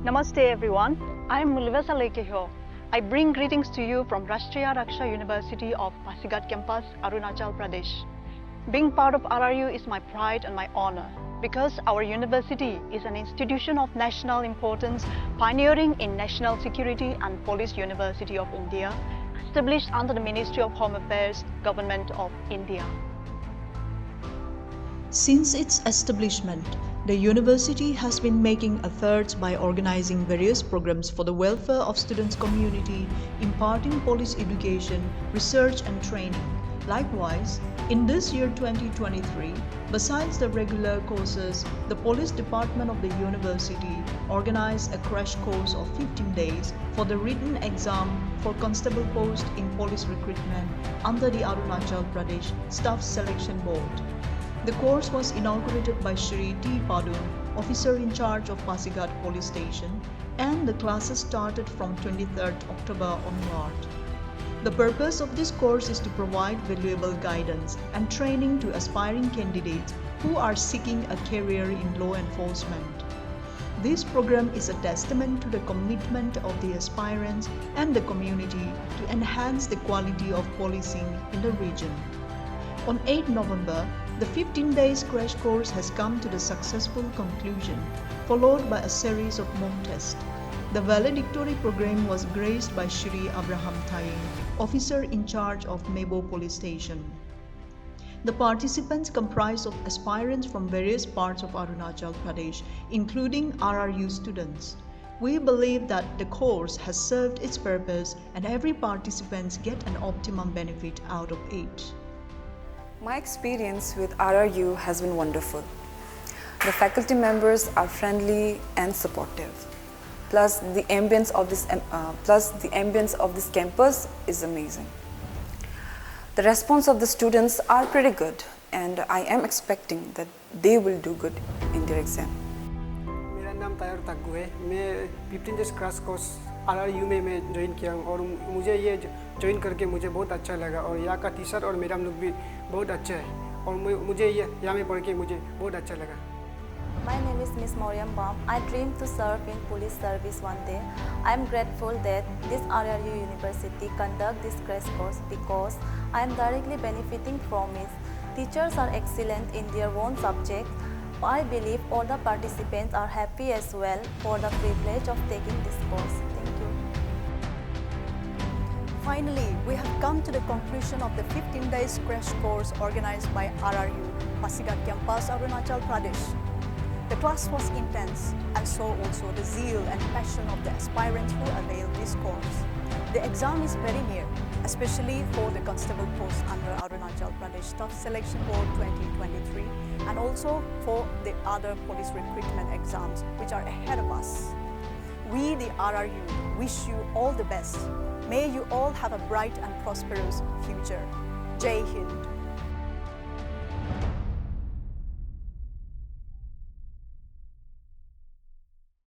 Namaste everyone, I am Mulvasa Lekehyo. I bring greetings to you from Rashtriya Raksha University of Pasighat campus, Arunachal Pradesh. Being part of RRU is my pride and my honor because our university is an institution of national importance, pioneering in national security and police university of India, established under the Ministry of Home Affairs, Government of India. Since its establishment, the university has been making efforts by organizing various programs for the welfare of students' community, imparting police education, research and training. Likewise, in this year 2023, besides the regular courses, the police department of the university organized a crash course of 15 days for the written exam for constable post in police recruitment under the Arunachal Pradesh Staff Selection Board. The course was inaugurated by Shri T. Padun, officer in charge of Pasighat police station, and the classes started from 23rd October onward. The purpose of this course is to provide valuable guidance and training to aspiring candidates who are seeking a career in law enforcement. This program is a testament to the commitment of the aspirants and the community to enhance the quality of policing in the region. On 8 November, the 15 days crash course has come to the successful conclusion, followed by a series of mock tests. The valedictory program was graced by Shri Abraham Thaing, officer in charge of Mebo police station. The participants comprised of aspirants from various parts of Arunachal Pradesh, including RRU students. We believe that the course has served its purpose and every participant gets an optimum benefit out of it. My experience with RRU has been wonderful. The faculty members are friendly and supportive. Plus the ambience of this campus is amazing. The response of the students are pretty good, and I am expecting that they will do good in their exam. मेरा नाम तायर तग्गू है। मैं 15 days crash course RRU में मैं join किया हूँ और मुझे ये ज्वाइन करके मुझे बहुत अच्छा लगा और यहाँ का टीचर और मैडम लोग भी बहुत अच्छे हैं और मुझे यहाँ में पढ़ के मुझे बहुत अच्छा लगा। My name is Miss Maryam Bam. I dream to serve in police service one day. I am grateful that this RRU University conduct this crash course because I am directly benefiting from it. Teachers are excellent in their own subject. I believe all the participants are happy as well for the privilege of taking this course. Thank you. Finally, we have come to the conclusion of the 15 days crash course organized by RRU, Pasighat campus, Arunachal Pradesh. The class was intense, and so also the zeal and passion of the aspirants who availed this course. The exam is very near, especially for the constable post under Arunachal Pradesh Staff Selection Board 2023, and also for the other police recruitment exams which are ahead of us. We, the RRU, wish you all the best. May you all have a bright and prosperous future. Jai Hind.